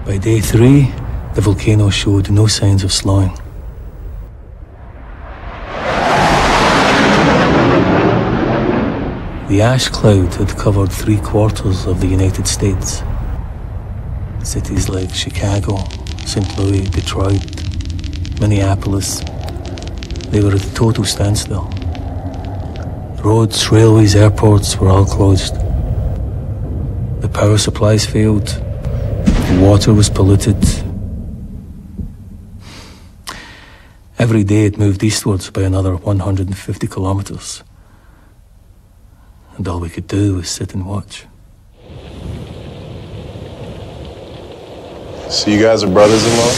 By day 3, the volcano showed no signs of slowing. The ash cloud had covered 3/4 of the United States. Cities like Chicago, St. Louis, Detroit, Minneapolis, they were at a total standstill. Roads, railways, airports were all closed. The power supplies failed. The water was polluted. Every day it moved eastwards by another 150 kilometers. And all we could do was sit and watch. So you guys are brothers-in-law?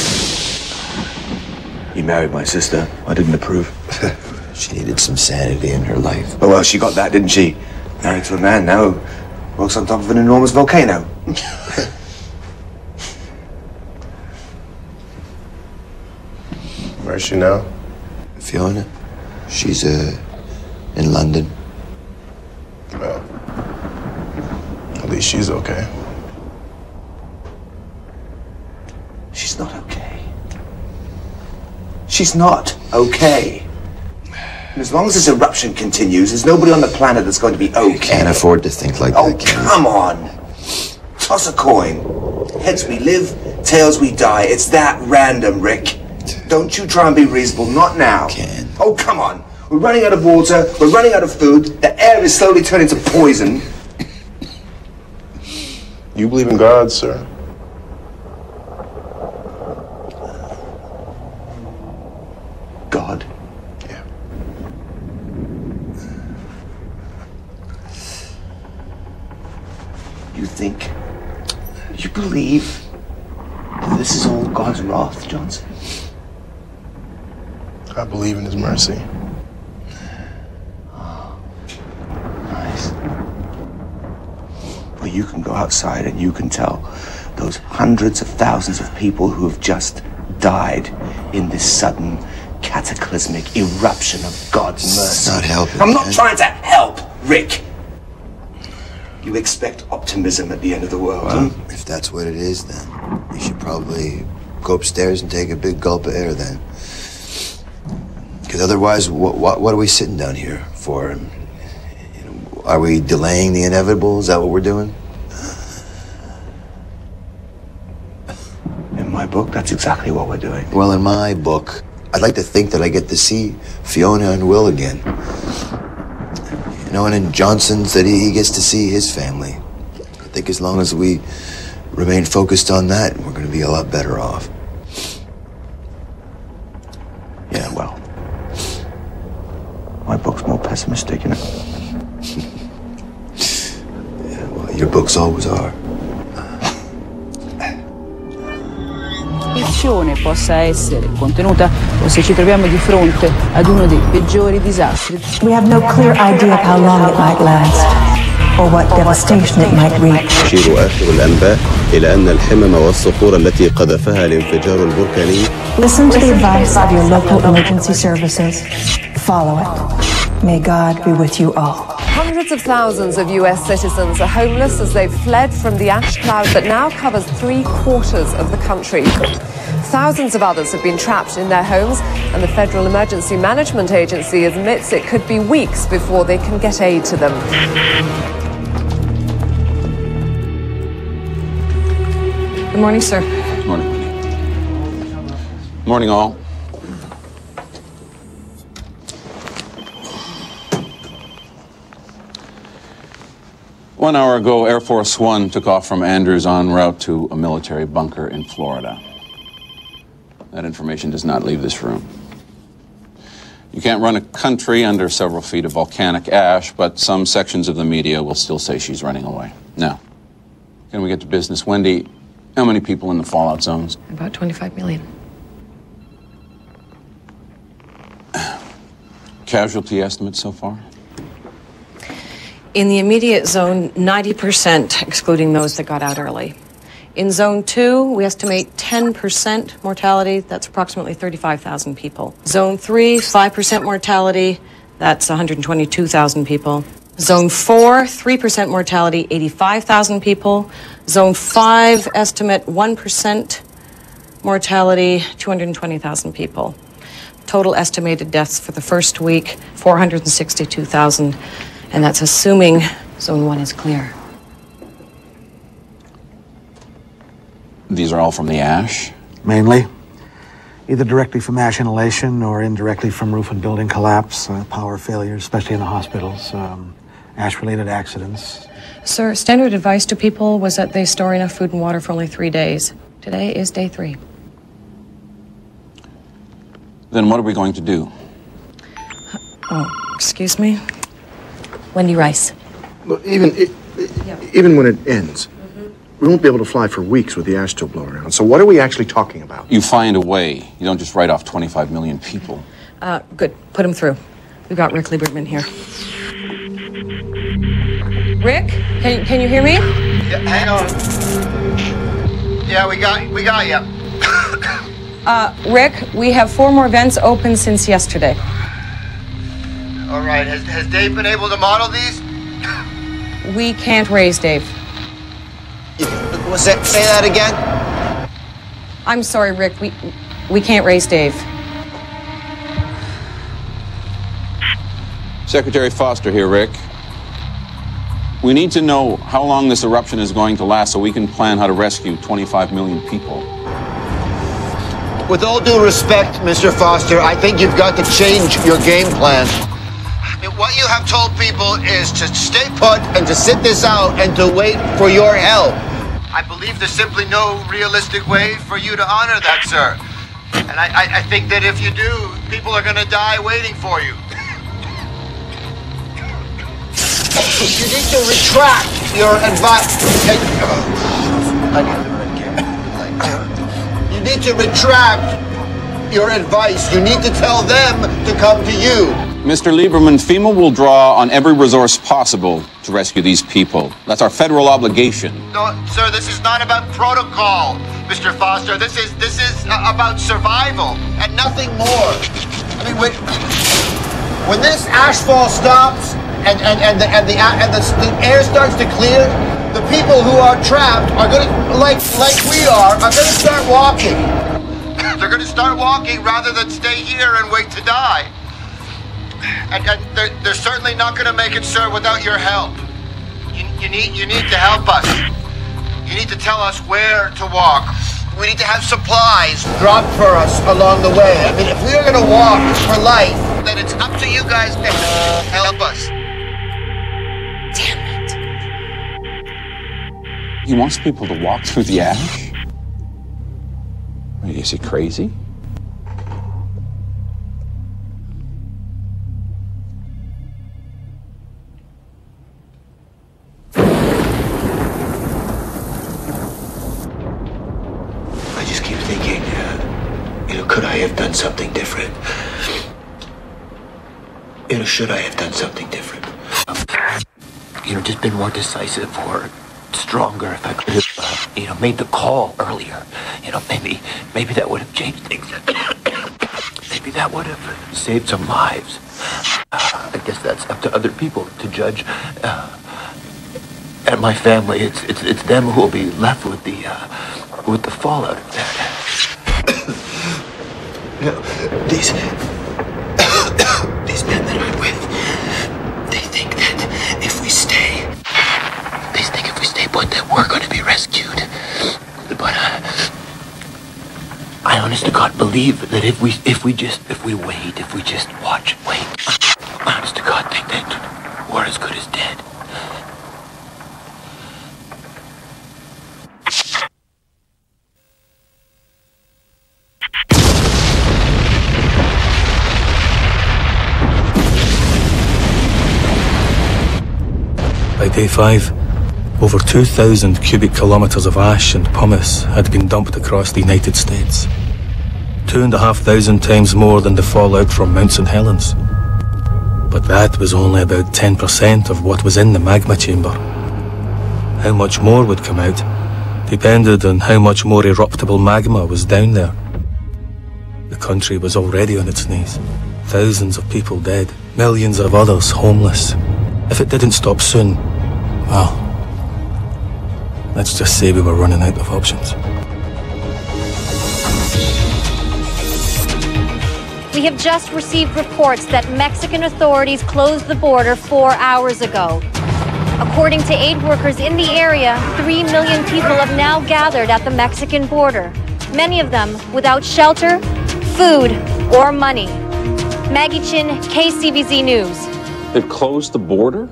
He married my sister. I didn't approve. She needed some sanity in her life. Oh, well, she got that, didn't she? Married to a man now who walks on top of an enormous volcano. Where's she now? Fiona, she's in London. Well, at least she's okay. She's not okay. She's not okay. And as long as this eruption continues, there's nobody on the planet that's going to be okay. You can't afford to think like that, can you? Come on. Toss a coin. Heads we live, tails we die. It's that random, Rick. Don't you try and be reasonable. Not now. Ken. Oh, come on. We're running out of water. We're running out of food. The air is slowly turning to poison. You believe in God, sir? God? Yeah. You believe that this is all God's wrath, Johnson? I believe in his mercy. Oh, nice. Well, you can go outside and you can tell those hundreds of thousands of people who have just died in this sudden cataclysmic eruption of God's mercy. It's not helping. I'm not trying to help, Rick. You expect optimism at the end of the world, Well, huh? if that's what it is, then you should probably go upstairs and take a big gulp of air then. Because otherwise, what are we sitting down here for? You know, are we delaying the inevitable? Is that what we're doing? In my book, that's exactly what we're doing. Well, in my book, I'd like to think that I get to see Fiona and Will again. You know, and in Johnson's that he gets to see his family. I think as long as we remain focused on that, we're going to be a lot better off. Yeah, well, my book's more pessimistic, you know. Yeah, well, your books always are. Possa essere contenuta o se ci troviamo di fronte ad uno dei peggiori disastri. We have no clear idea of how long it might last or what devastation it might reach. تشير آخر الأنباء إلى أن الحمم والصخور التي قذفها الانفجار البركاني. Listen to the advice of your local emergency services. Follow it. May God be with you all. Hundreds of thousands of US citizens are homeless as they've fled from the ash cloud that now covers 3/4 of the country. Thousands of others have been trapped in their homes, and the Federal Emergency Management Agency admits it could be weeks before they can get aid to them. Good morning, sir. Good morning. Morning, all. One hour ago, Air Force One took off from Andrews en route to a military bunker in Florida. That information does not leave this room. You can't run a country under several feet of volcanic ash, but some sections of the media will still say she's running away. Now, can we get to business? Wendy, how many people in the fallout zones? About 25 million. Casualty estimates so far? In the immediate zone, 90%, excluding those that got out early. In Zone 2, we estimate 10% mortality. That's approximately 35,000 people. Zone 3, 5% mortality. That's 122,000 people. Zone 4, 3% mortality, 85,000 people. Zone 5, estimate 1% mortality, 220,000 people. Total estimated deaths for the first week, 462,000. And that's assuming Zone 1 is clear. These are all from the ash? Mainly. Either directly from ash inhalation or indirectly from roof and building collapse, power failures, especially in the hospitals, ash-related accidents. Sir, standard advice to people was that they store enough food and water for only 3 days. Today is day 3. Then what are we going to do? Oh, excuse me? Wendy Rice. Look, even when it ends, we won't be able to fly for weeks with the ash still blowing around. So what are we actually talking about? You find a way. You don't just write off 25 million people. Good. Put him through. We've got Rick Lieberman here. Rick, can you hear me? Yeah, hang on. Yeah, we got you. Rick, we have 4 more vents open since yesterday. All right, has Dave been able to model these? We can't raise Dave. Say that again? I'm sorry, Rick. We can't raise Dave. Secretary Foster here, Rick. We need to know how long this eruption is going to last so we can plan how to rescue 25 million people. With all due respect, Mr. Foster, I think you've got to change your game plan. What you have told people is to stay put and to sit this out and to wait for your help. I believe there's simply no realistic way for you to honor that, sir. And I think that if you do, people are going to die waiting for you. You need to retract your advice. You need to retract your advice. You need to tell them to come to you. Mr. Lieberman, FEMA will draw on every resource possible to rescue these people. That's our federal obligation. No, sir, this is not about protocol, Mr. Foster. This is about survival and nothing more. I mean, when this ashfall stops and the air starts to clear, the people who are trapped are going to, like we are going to start walking. They're going to start walking rather than stay here and wait to die. And they're certainly not going to make it, sir, without your help. You need to help us. You need to tell us where to walk. We need to have supplies dropped for us along the way. I mean, if we are going to walk for life, then it's up to you guys to help us. Damn it. He wants people to walk through the ash? Is he crazy? Could I have done something different? Should I have done something different? Just been more decisive or stronger if I could have, made the call earlier. Maybe that would have changed things. Maybe that would have saved some lives. I guess that's up to other people to judge. And my family, it's them who will be left with the fallout of that. These men that I'm with, they think that if we stay put, that we're going to be rescued. But I honest to God believe that if we wait, if we just watch and wait, I honest to God think that we're as good as dead. By day 5, over 2,000 cubic kilometers of ash and pumice had been dumped across the United States. 2,500 times more than the fallout from Mount St. Helens. But that was only about 10% of what was in the magma chamber. How much more would come out depended on how much more eruptible magma was down there. The country was already on its knees. Thousands of people dead, millions of others homeless. If it didn't stop soon, well, let's just say we were running out of options. We have just received reports that Mexican authorities closed the border 4 hours ago. According to aid workers in the area, 3 million people have now gathered at the Mexican border, many of them without shelter, food, or money. Maggie Chin, KCVZ News. They've closed the border?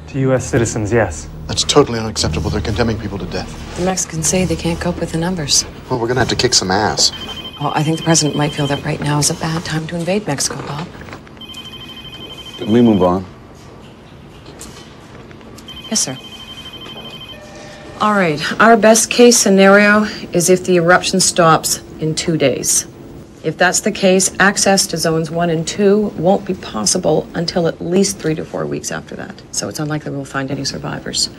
To U.S. citizens, yes. That's totally unacceptable. They're condemning people to death. The Mexicans say they can't cope with the numbers. Well, we're gonna have to kick some ass. Well, I think the president might feel that right now is a bad time to invade Mexico, Bob. Can we move on? Yes, sir. All right, our best case scenario is if the eruption stops in 2 days. If that's the case, access to zones 1 and 2 won't be possible until at least 3 to 4 weeks after that. So it's unlikely we'll find any survivors.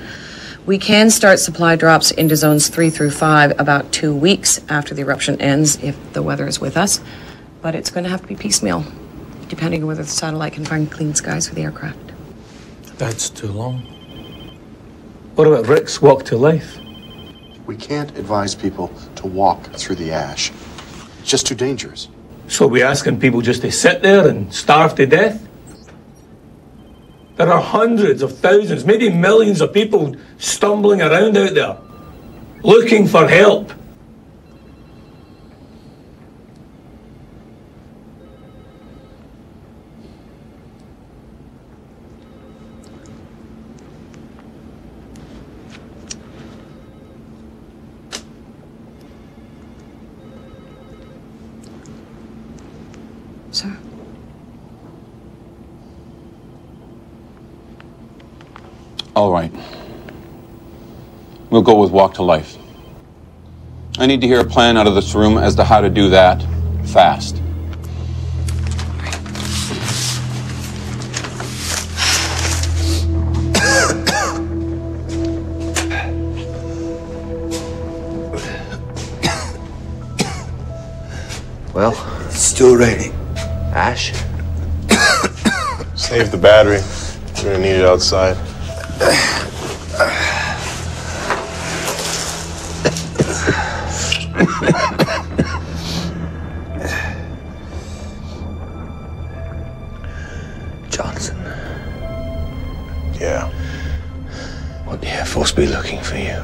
We can start supply drops into zones 3 through 5 about 2 weeks after the eruption ends if the weather is with us. But it's going to have to be piecemeal, depending on whether the satellite can find clean skies for the aircraft. That's too long. What about Rick's walk to life? We can't advise people to walk through the ash. It's just too dangerous. So we asking people just to sit there and starve to death? There are hundreds of thousands, maybe millions of people stumbling around out there, looking for help. Sir? All right. We'll go with walk to life. I need to hear a plan out of this room as to how to do that fast. Well, it's still raining. Ash? Save the battery. We're gonna need it outside. Johnson. Yeah. Won't the Air Force be looking for you?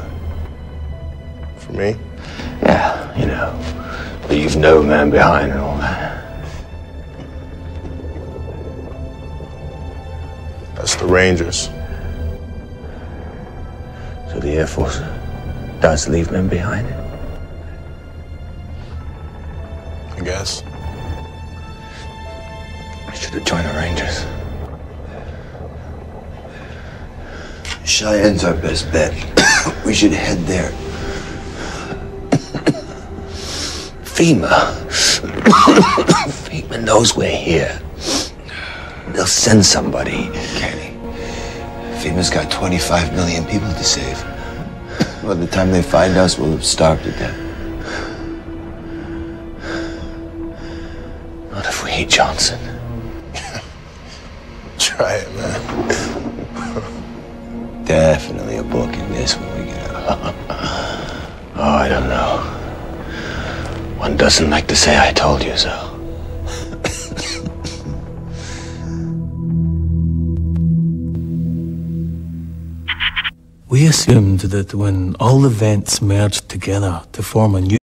For me? Yeah, you know. Leave no man behind and all that. That's the Rangers. So the Air Force does leave men behind? I guess. I should have joined the Rangers. Cheyenne's our best bet. We should head there. FEMA. FEMA knows we're here. They'll send somebody. Kenny, FEMA's got 25 million people to save. By the time they find us, we'll have starved to death. Not if we hate Johnson. Try it, man. Definitely a book in this when we get out. Oh, I don't know. One doesn't like to say I told you so. We assumed that when all the vents merged together to form a new